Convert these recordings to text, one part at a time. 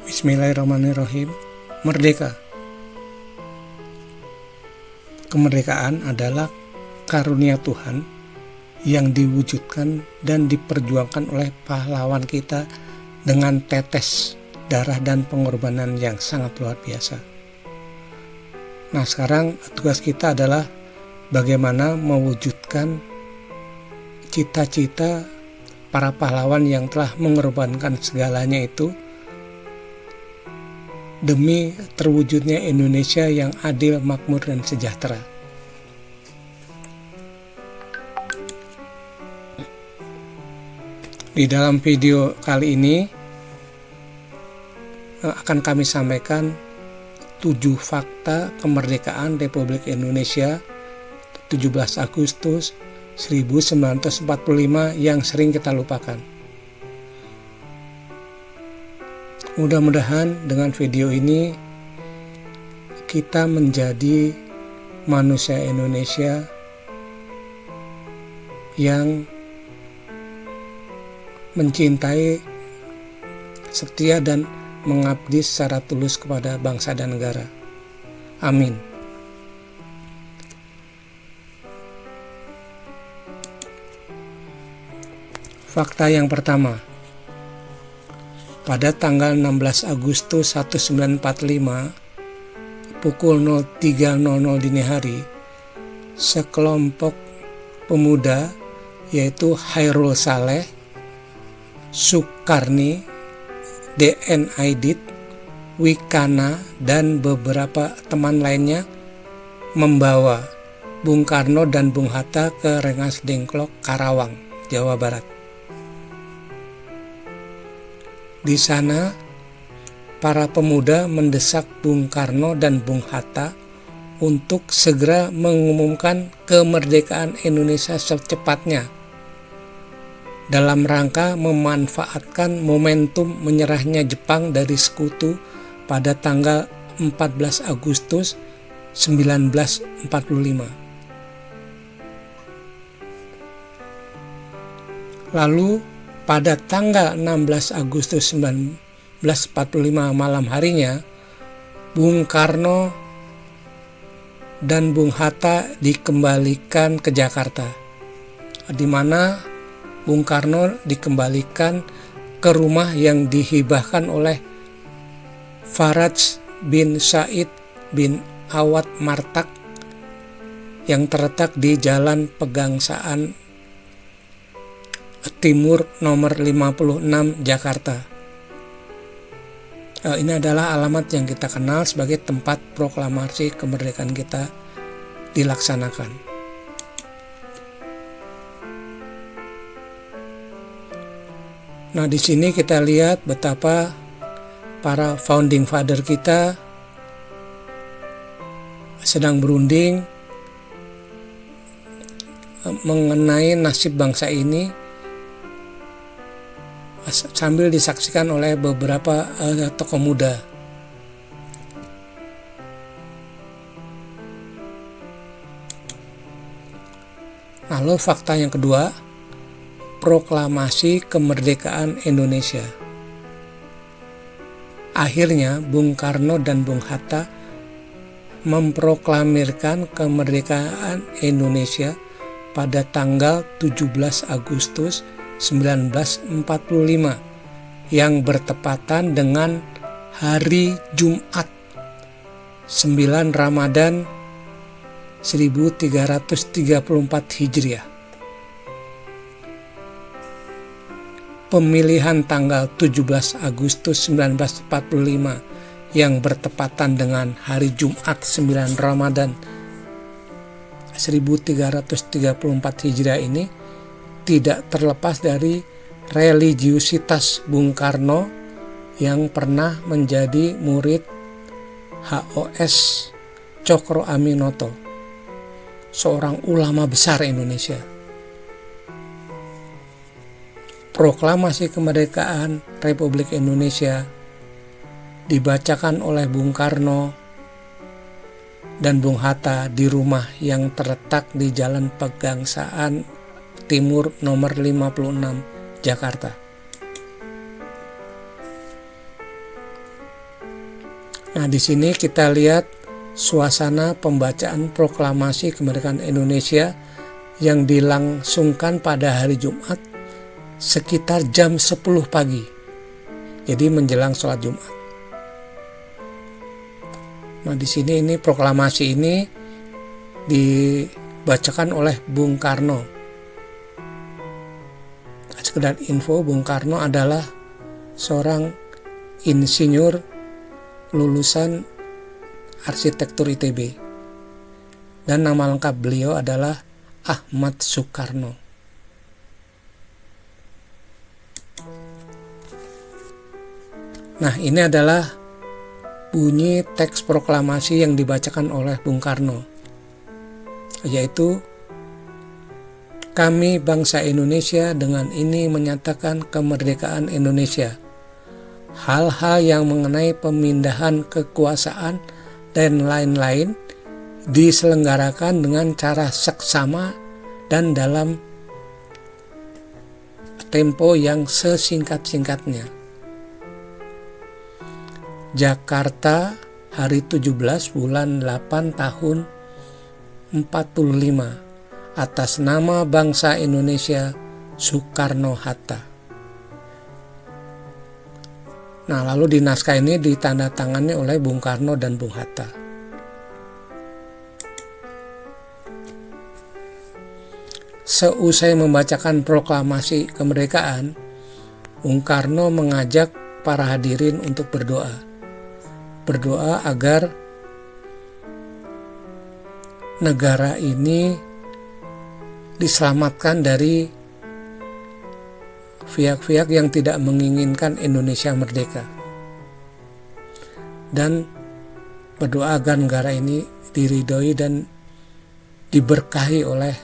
Bismillahirrahmanirrahim. Merdeka. Kemerdekaan adalah karunia Tuhan yang diwujudkan dan diperjuangkan oleh pahlawan kita dengan tetes darah dan pengorbanan yang sangat luar biasa. Nah, sekarang tugas kita adalah bagaimana mewujudkan cita-cita para pahlawan yang telah mengorbankan segalanya itu demi terwujudnya Indonesia yang adil, makmur, dan sejahtera. Di dalam video kali ini akan kami sampaikan 7 fakta kemerdekaan Republik Indonesia 17 Agustus 1945 yang sering kita lupakan. Mudah-mudahan dengan video ini kita menjadi manusia Indonesia yang mencintai, setia, dan mengabdi secara tulus kepada bangsa dan negara. Amin. Fakta yang pertama. Pada tanggal 16 Agustus 1945 pukul 03.00 dini hari, sekelompok pemuda yaitu Hairul Saleh, Sukarni, D.N. Aidit, Wikana, dan beberapa teman lainnya membawa Bung Karno dan Bung Hatta ke Rengas Dengklok, Karawang, Jawa Barat. Di sana, para pemuda mendesak Bung Karno dan Bung Hatta untuk segera mengumumkan kemerdekaan Indonesia secepatnya dalam rangka memanfaatkan momentum menyerahnya Jepang dari sekutu pada tanggal 14 Agustus 1945. Lalu pada tanggal 16 Agustus 1945 malam harinya, Bung Karno dan Bung Hatta dikembalikan ke Jakarta, di mana Bung Karno dikembalikan ke rumah yang dihibahkan oleh Faraj bin Said bin Awad Martak yang terletak di Jalan Pegangsaan Timur nomor 56 Jakarta. Ini adalah alamat yang kita kenal sebagai tempat proklamasi kemerdekaan kita dilaksanakan. Nah, di sini kita lihat betapa para founding father kita sedang berunding mengenai nasib bangsa ini sambil disaksikan oleh beberapa tokoh muda. Lalu fakta yang kedua, proklamasi kemerdekaan Indonesia. Akhirnya Bung Karno dan Bung Hatta memproklamirkan kemerdekaan Indonesia pada tanggal 17 Agustus 1945 yang bertepatan dengan hari Jumat 9 Ramadan 1334 Hijriah. Pemilihan tanggal 17 Agustus 1945 yang bertepatan dengan hari Jumat 9 Ramadan 1334 Hijriah ini tidak terlepas dari religiusitas Bung Karno yang pernah menjadi murid HOS Cokro Aminoto, seorang ulama besar Indonesia. Proklamasi kemerdekaan Republik Indonesia dibacakan oleh Bung Karno dan Bung Hatta di rumah yang terletak di Jalan Pegangsaan Timur nomor 56 Jakarta. Nah, di sini kita lihat suasana pembacaan proklamasi kemerdekaan Indonesia yang dilangsungkan pada hari Jumat sekitar jam 10 pagi. Jadi menjelang sholat Jumat. Nah, di sini ini proklamasi ini dibacakan oleh Bung Karno. Sekedar info, Bung Karno adalah seorang insinyur lulusan arsitektur ITB. Dan nama lengkap beliau adalah Ahmad Soekarno. Nah, ini adalah bunyi teks proklamasi yang dibacakan oleh Bung Karno, yaitu, kami bangsa Indonesia dengan ini menyatakan kemerdekaan Indonesia. Hal-hal yang mengenai pemindahan kekuasaan dan lain-lain diselenggarakan dengan cara seksama dan dalam tempo yang sesingkat-singkatnya. Jakarta, hari 17 bulan 8 tahun 45, atas nama bangsa Indonesia, Soekarno-Hatta. Nah, lalu di naskah ini ditandatangani oleh Bung Karno dan Bung Hatta. Seusai membacakan proklamasi kemerdekaan, Bung Karno mengajak para hadirin untuk berdoa. Berdoa agar negara ini diselamatkan dari pihak-pihak yang tidak menginginkan Indonesia merdeka, dan berdoa agar negara ini diridhoi dan diberkahi oleh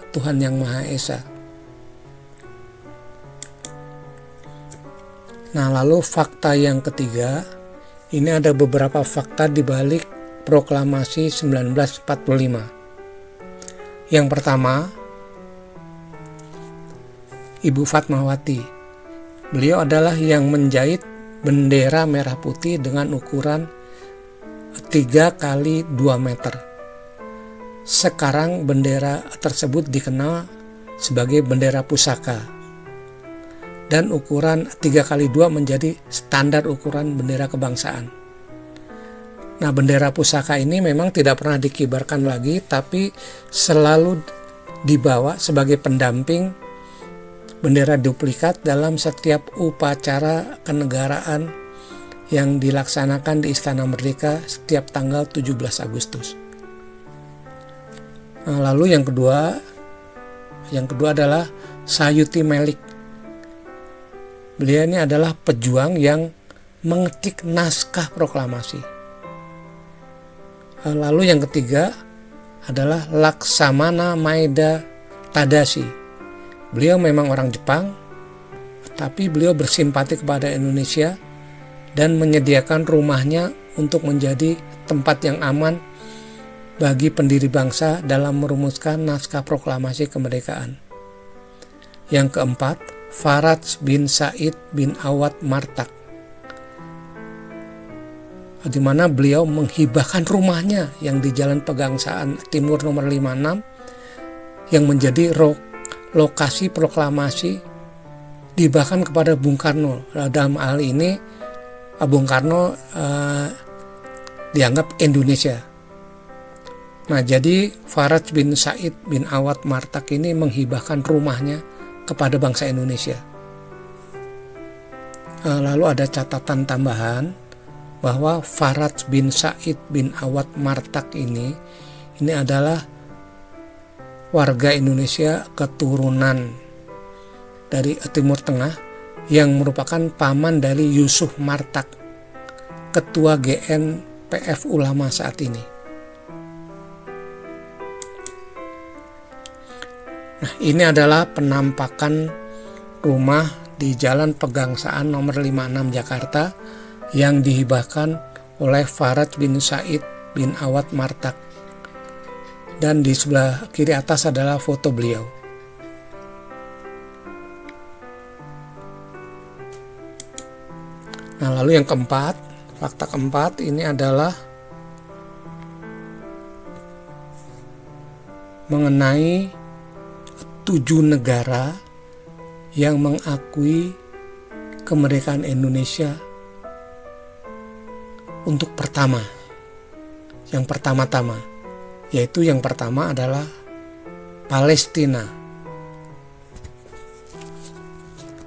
Tuhan Yang Maha Esa. Nah, lalu fakta yang ketiga, ini ada beberapa fakta di balik proklamasi 1945. Yang pertama, Ibu Fatmawati. Beliau adalah yang menjahit bendera merah putih dengan ukuran 3 kali 2 meter. Sekarang bendera tersebut dikenal sebagai bendera pusaka. Dan ukuran 3 kali 2 menjadi standar ukuran bendera kebangsaan. Nah, bendera pusaka ini memang tidak pernah dikibarkan lagi, tapi selalu dibawa sebagai pendamping bendera duplikat dalam setiap upacara kenegaraan yang dilaksanakan di Istana Merdeka setiap tanggal 17 Agustus. Nah, lalu yang kedua adalah Sayuti Melik. Beliau ini adalah pejuang yang mengetik naskah proklamasi. Lalu yang ketiga adalah Laksamana Maeda Tadashi. Beliau memang orang Jepang, tapi beliau bersimpati kepada Indonesia dan menyediakan rumahnya untuk menjadi tempat yang aman bagi pendiri bangsa dalam merumuskan naskah proklamasi kemerdekaan. Yang keempat, Faraj bin Said bin Awad Martak, di mana beliau menghibahkan rumahnya yang di Jalan Pegangsaan Timur nomor 56 yang menjadi lokasi proklamasi, dihibahkan kepada Bung Karno. Dalam hal ini Bung Karno dianggap Indonesia. Nah, jadi Faraj bin Said bin Awad Martak ini menghibahkan rumahnya kepada bangsa Indonesia. Lalu ada catatan tambahan bahwa Faraj bin Said bin Awad Martak ini adalah warga Indonesia keturunan dari Timur Tengah yang merupakan paman dari Yusuf Martak, ketua GNPF Ulama saat ini. Nah, ini adalah penampakan rumah di Jalan Pegangsaan nomor 56 Jakarta yang dihibahkan oleh Faraj bin Said bin Awad Martak. Dan di sebelah kiri atas adalah foto beliau. Nah, lalu yang keempat, Fakta keempat ini adalah mengenai 7 negara yang mengakui kemerdekaan Indonesia untuk pertama. Yang pertama-tama, yaitu yang pertama adalah Palestina.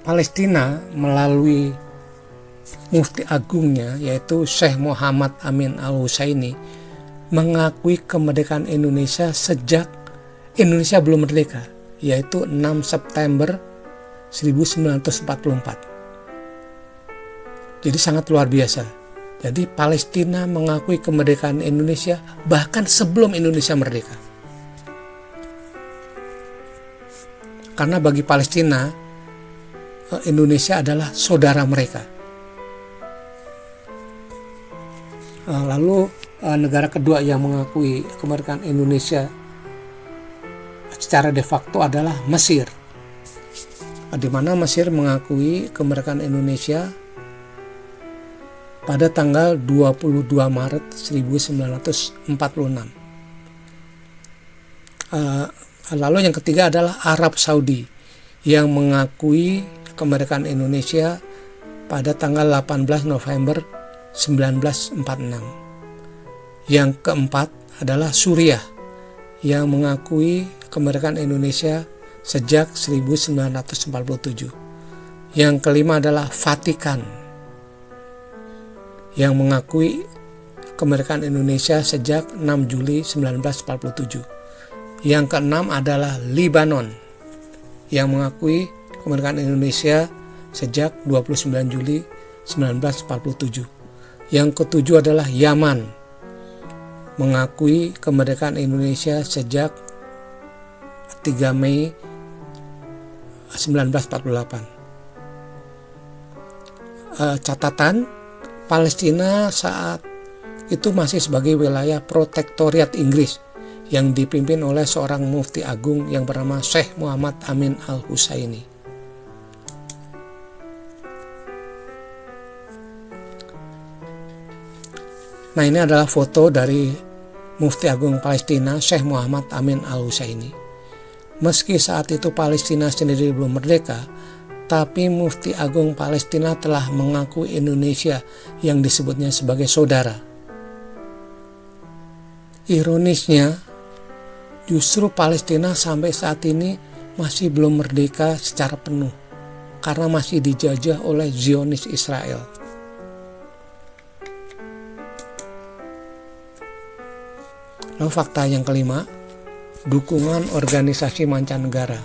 Palestina melalui Mufti Agungnya yaitu Syekh Muhammad Amin Al-Husaini mengakui kemerdekaan Indonesia sejak Indonesia belum merdeka, yaitu 6 September 1944. Jadi sangat luar biasa. Jadi Palestina mengakui kemerdekaan Indonesia bahkan sebelum Indonesia merdeka. Karena bagi Palestina, Indonesia adalah saudara mereka. Lalu negara kedua yang mengakui kemerdekaan Indonesia secara de facto adalah Mesir, di mana Mesir mengakui kemerdekaan Indonesia pada tanggal 22 Maret 1946. Lalu yang ketiga adalah Arab Saudi yang mengakui kemerdekaan Indonesia pada tanggal 18 November 1946. Yang keempat adalah Suriah yang mengakui kemerdekaan Indonesia sejak 1947. Yang kelima adalah Vatikan yang mengakui kemerdekaan Indonesia sejak 6 Juli 1947. Yang keenam adalah Lebanon yang mengakui kemerdekaan Indonesia sejak 29 Juli 1947. Yang ketujuh adalah Yaman mengakui kemerdekaan Indonesia sejak 3 Mei 1948. Catatan, Palestina saat itu masih sebagai wilayah protektoriat Inggris yang dipimpin oleh seorang mufti agung yang bernama Syekh Muhammad Amin Al-Husaini. Nah, ini adalah foto dari Mufti Agung Palestina Syekh Muhammad Amin Al-Husaini. Meski saat itu Palestina sendiri belum merdeka, tapi Mufti Agung Palestina telah mengakui Indonesia yang disebutnya sebagai saudara. Ironisnya, justru Palestina sampai saat ini masih belum merdeka secara penuh karena masih dijajah oleh Zionis Israel. Lalu fakta yang kelima, dukungan organisasi mancanegara.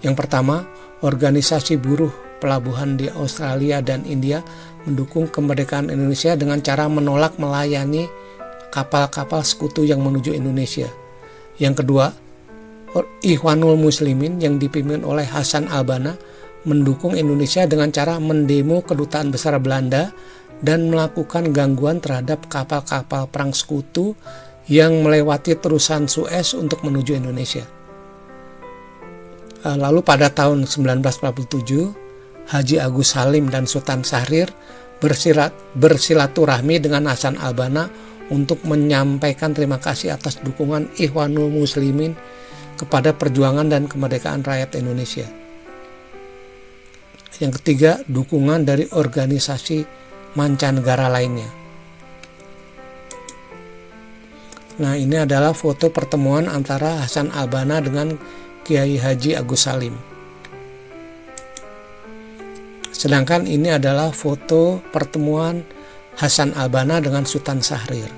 Yang pertama, organisasi buruh pelabuhan di Australia dan India mendukung kemerdekaan Indonesia dengan cara menolak melayani kapal-kapal sekutu yang menuju Indonesia. Yang kedua, Ikhwanul Muslimin yang dipimpin oleh Hasan Al-Banna mendukung Indonesia dengan cara mendemo kedutaan besar Belanda dan melakukan gangguan terhadap kapal-kapal perang sekutu yang melewati terusan Suez untuk menuju Indonesia. Lalu pada tahun 1947, Haji Agus Salim dan Sultan Syahrir bersilaturahmi dengan Hasan Al-Banna untuk menyampaikan terima kasih atas dukungan Ikhwanul Muslimin kepada perjuangan dan kemerdekaan rakyat Indonesia. Yang ketiga, dukungan dari organisasi mancanegara lainnya. Nah, ini adalah foto pertemuan antara Hasan Al-Banna dengan Kiai Haji Agus Salim. Sedangkan ini adalah foto pertemuan Hasan Al-Banna dengan Sultan Syahrir.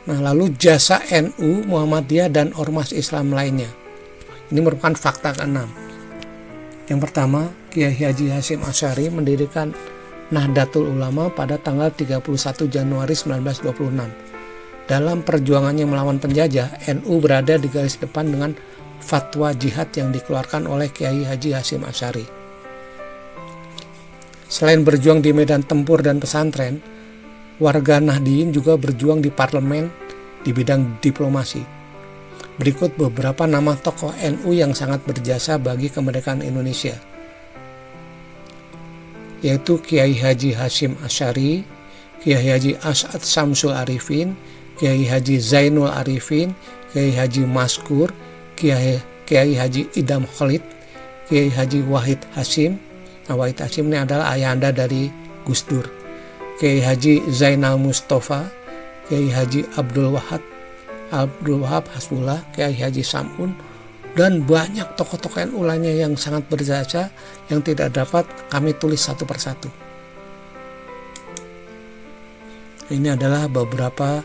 Nah, lalu jasa NU, Muhammadiyah, dan Ormas Islam lainnya. Ini merupakan fakta ke-6. Yang pertama, Kiai Haji Hasyim Asy'ari mendirikan Nahdlatul Ulama pada tanggal 31 Januari 1926. Dalam perjuangannya melawan penjajah, NU berada di garis depan dengan fatwa jihad yang dikeluarkan oleh Kiai Haji Hasyim Asy'ari. Selain berjuang di medan tempur dan pesantren, warga Nahdliyin juga berjuang di parlemen di bidang diplomasi. Berikut beberapa nama tokoh NU yang sangat berjasa bagi kemerdekaan Indonesia. yaitu Kiai Haji Hashim Asy'ari, Kiai Haji As'ad Syamsul Arifin, Kiai Haji Zainul Arifin, Kiai Haji Maskur, Kiai Haji Idam Khalid, Kiai Haji Wahid Hasyim. Nah, Wahid Hasyim ini adalah ayahanda dari Gus Dur. Kiai Haji Zainal Mustafa, Kiai Haji Abdul Wahab Hasbullah, Kiai Haji Samun, dan banyak tokoh-tokoh NU lainnya yang sangat berjasa yang tidak dapat kami tulis satu persatu. Ini adalah beberapa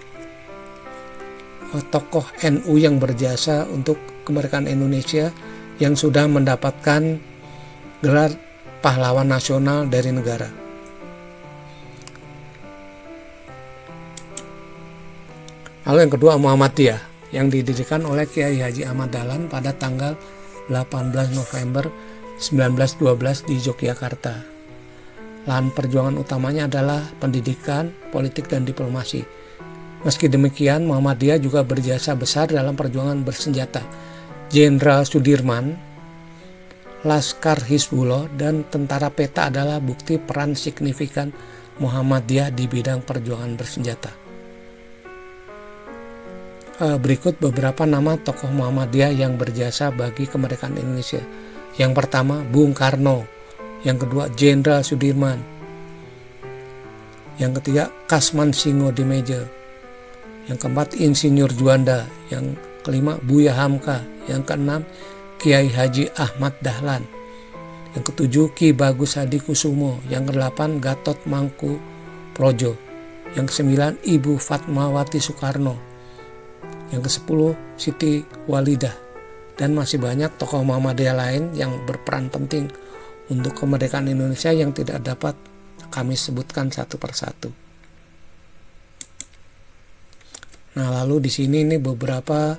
tokoh NU yang berjasa untuk kemerdekaan Indonesia yang sudah mendapatkan gelar pahlawan nasional dari negara. Lalu yang kedua, Muhammadiyah yang didirikan oleh Kiai Haji Ahmad Dahlan pada tanggal 18 November 1912 di Yogyakarta. Lahan perjuangan utamanya adalah pendidikan, politik, dan diplomasi. Meski demikian, Muhammadiyah juga berjasa besar dalam perjuangan bersenjata. Jenderal Sudirman, Laskar Hizbullah, dan Tentara Peta adalah bukti peran signifikan Muhammadiyah di bidang perjuangan bersenjata. Berikut beberapa nama tokoh Muhammadiyah yang berjasa bagi kemerdekaan Indonesia. Yang pertama, Bung Karno. Yang kedua, Jenderal Sudirman. Yang ketiga, Kasman Singodimedjo. Yang keempat, Insinyur Juanda. Yang kelima, Buya Hamka. Yang keenam, Kiai Haji Ahmad Dahlan. Yang ketujuh, Ki Bagus Hadikusumo. Yang kedelapan, Gatot Mangku Projo. Yang kesembilan, Ibu Fatmawati Soekarno. Yang ke-10, Siti Walidah. Dan masih banyak tokoh Muhammadiyah lain yang berperan penting untuk kemerdekaan Indonesia yang tidak dapat kami sebutkan satu persatu. Nah, lalu di sini ini beberapa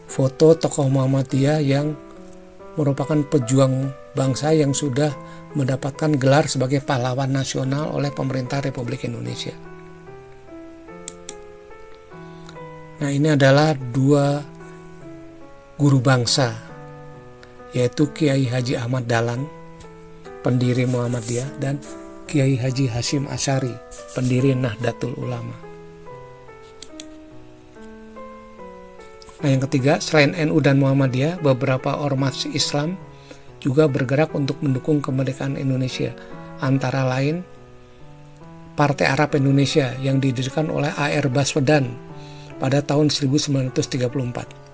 foto tokoh Muhammadiyah yang merupakan pejuang bangsa yang sudah mendapatkan gelar sebagai pahlawan nasional oleh pemerintah Republik Indonesia. Nah, ini adalah dua guru bangsa, yaitu Kiai Haji Ahmad Dahlan, pendiri Muhammadiyah, dan Kiai Haji Hashim Asy'ari, pendiri Nahdlatul Ulama. Nah, yang ketiga, selain NU dan Muhammadiyah, beberapa ormas Islam juga bergerak untuk mendukung kemerdekaan Indonesia, antara lain Partai Arab Indonesia yang didirikan oleh A.R. Baswedan pada tahun 1934.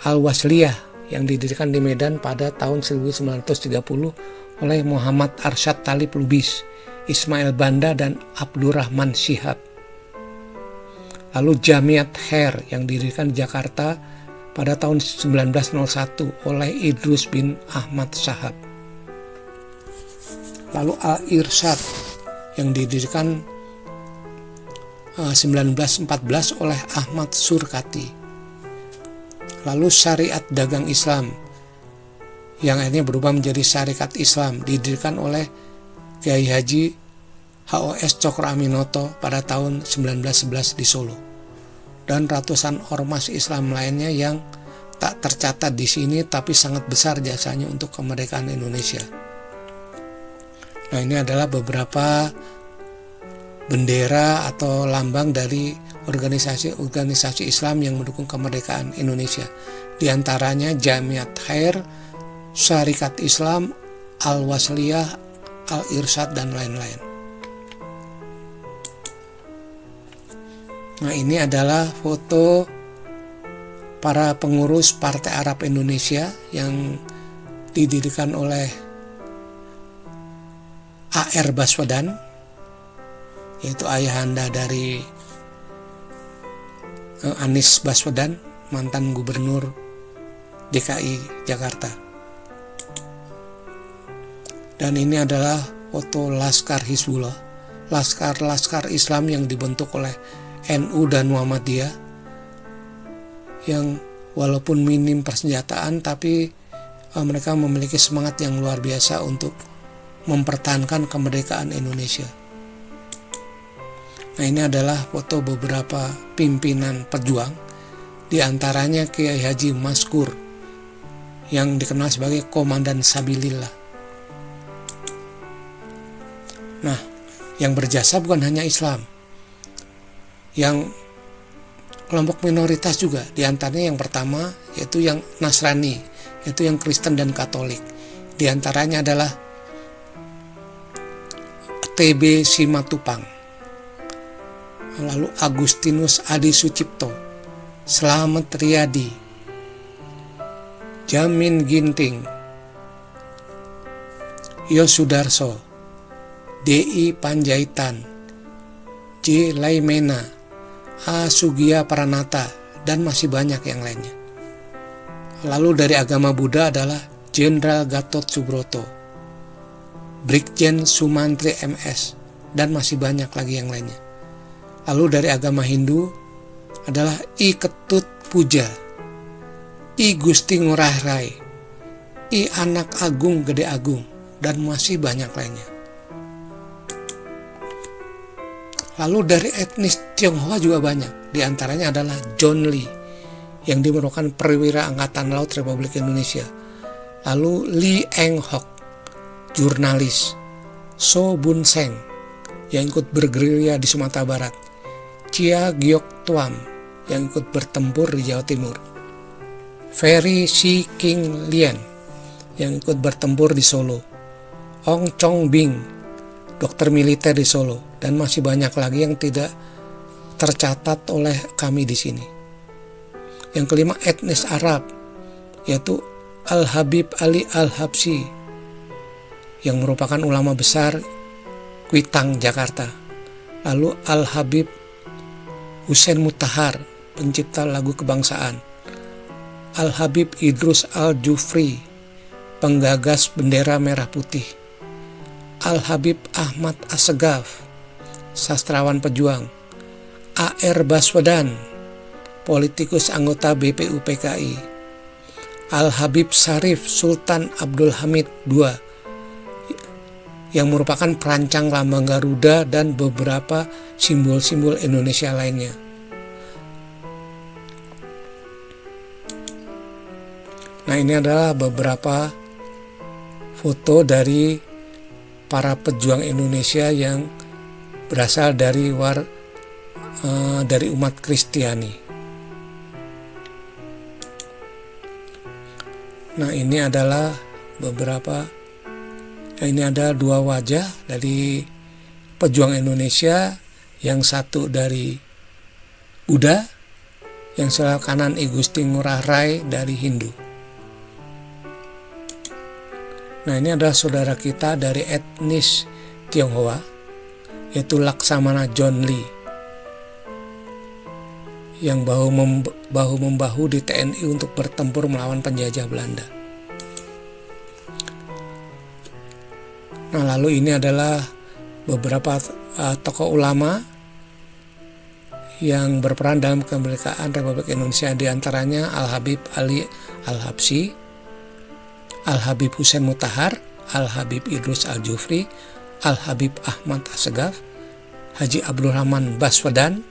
Al-Wasliyah yang didirikan di Medan pada tahun 1930 oleh Muhammad Arsyad Talib Lubis, Ismail Banda, dan Abdurrahman Shihab. Lalu Jamiat Khair yang didirikan di Jakarta pada tahun 1901 oleh Idrus bin Ahmad Shahab. Lalu Al-Irsyad yang didirikan 1914 oleh Ahmad Surkati. Lalu Syariat Dagang Islam yang akhirnya berubah menjadi Syarikat Islam didirikan oleh Kiai Haji HOS Cokro Aminoto pada tahun 1911 di Solo, dan ratusan ormas Islam lainnya yang tak tercatat di sini tapi sangat besar jasanya untuk kemerdekaan Indonesia. Nah, ini adalah beberapa bendera atau lambang dari organisasi-organisasi Islam yang mendukung kemerdekaan Indonesia. Di antaranya Jamiat Khair, Syarikat Islam, Al-Wasliyah, Al-Irsyad, dan lain-lain. Nah, ini adalah foto para pengurus Partai Arab Indonesia yang didirikan oleh A.R. Baswedan, yaitu ayahanda dari Anies Baswedan, mantan gubernur DKI Jakarta. Dan ini adalah foto Laskar Hizbullah, laskar Islam yang dibentuk oleh NU dan Muhammadiyah, yang walaupun minim persenjataan tapi mereka memiliki semangat yang luar biasa untuk mempertahankan kemerdekaan Indonesia. Nah, ini adalah foto beberapa pimpinan pejuang, di antaranya Kiai Haji Maskur yang dikenal sebagai Komandan Sabilillah. Nah, yang berjasa bukan hanya Islam, yang kelompok minoritas juga, diantaranya yang pertama yaitu yang Nasrani, yaitu yang Kristen dan Katolik. Diantaranya adalah TB Simatupang, lalu Agustinus Adi Sucipto, Slamet Riyadi, Jamin Ginting, Yosudarso, D.I. Panjaitan, J. Laimena, A. Sugiya Pranata, dan masih banyak yang lainnya. Lalu dari agama Buddha adalah Jenderal Gatot Subroto, Brigjen Sumantri MS, dan masih banyak lagi yang lainnya. Lalu dari agama Hindu adalah I Ketut Puja, I Gusti Ngurah Rai, I Anak Agung Gede Agung, dan masih banyak lainnya. Lalu dari etnis Tionghoa juga banyak, diantaranya adalah John Lee, yang merupakan perwira Angkatan Laut Republik Indonesia. Lalu Lee Eng Hock, jurnalis. So Bun Seng, yang ikut bergerilya di Sumatera Barat. Chia Giok Tuam, yang ikut bertempur di Jawa Timur. Ferry Si King Lien, yang ikut bertempur di Solo. Ong Chong Bing, dokter militer di Solo, dan masih banyak lagi yang tidak tercatat oleh kami di sini. Yang kelima, etnis Arab, yaitu Al-Habib Ali Al-Habsyi, yang merupakan ulama besar Kuitang, Jakarta. Lalu Al-Habib Hussein Mutahar, pencipta lagu kebangsaan. Al-Habib Idrus Al-Jufri, penggagas bendera merah putih. Al-Habib Ahmad Assegaf, sastrawan pejuang. A.R. Baswedan, politikus anggota BPU PKI. Al-Habib Syarif Sultan Abdul Hamid II, yang merupakan perancang lambang Garuda dan beberapa simbol-simbol Indonesia lainnya. Nah, ini adalah beberapa foto dari para pejuang Indonesia yang berasal dari umat Kristiani. Nah, ini adalah ini ada dua wajah dari pejuang Indonesia, yang satu dari Buddha, yang sebelah kanan I Gusti Ngurah Rai dari Hindu. Nah, ini adalah saudara kita dari etnis Tionghoa, yaitu Laksamana John Lee, yang bahu-membahu di TNI untuk bertempur melawan penjajah Belanda. Nah, lalu ini adalah beberapa tokoh ulama yang berperan dalam kemerdekaan Republik Indonesia, diantaranya Al-Habib Ali Al-Habsyi, Al-Habib Hussein Mutahar, Al-Habib Idrus Al-Jufri, Al-Habib Ahmad Assegaf, Haji Abdul Rahman Baswedan,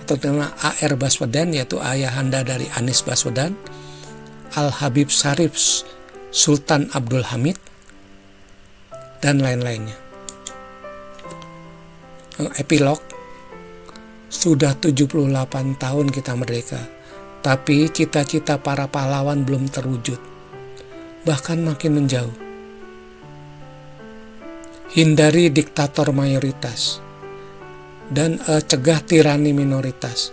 atau nama A.R. Baswedan, yaitu ayahanda dari Anies Baswedan. Al-Habib Syarif Sultan Abdul Hamid, dan lain-lainnya. Epilog, sudah 78 tahun kita merdeka, tapi cita-cita para pahlawan belum terwujud, bahkan makin menjauh. Hindari diktator mayoritas dan cegah tirani minoritas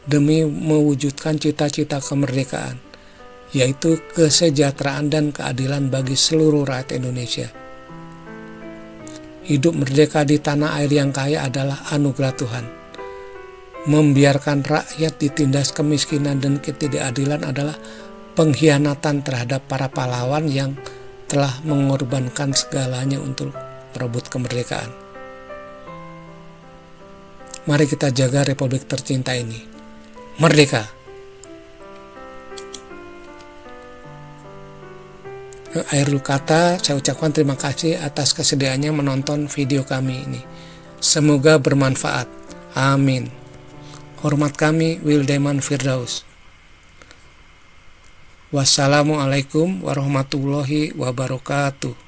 demi mewujudkan cita-cita kemerdekaan, yaitu kesejahteraan dan keadilan bagi seluruh rakyat Indonesia. Hidup merdeka di tanah air yang kaya adalah anugerah Tuhan. Membiarkan rakyat ditindas kemiskinan dan ketidakadilan adalah pengkhianatan terhadap para pahlawan yang telah mengorbankan segalanya untuk merebut kemerdekaan. Mari kita jaga Republik tercinta ini. Merdeka! Akhir kata, saya ucapkan terima kasih atas kesediaannya menonton video kami ini. Semoga bermanfaat. Amin. Hormat kami, Wildeman Firdaus. Wassalamualaikum warahmatullahi wabarakatuh.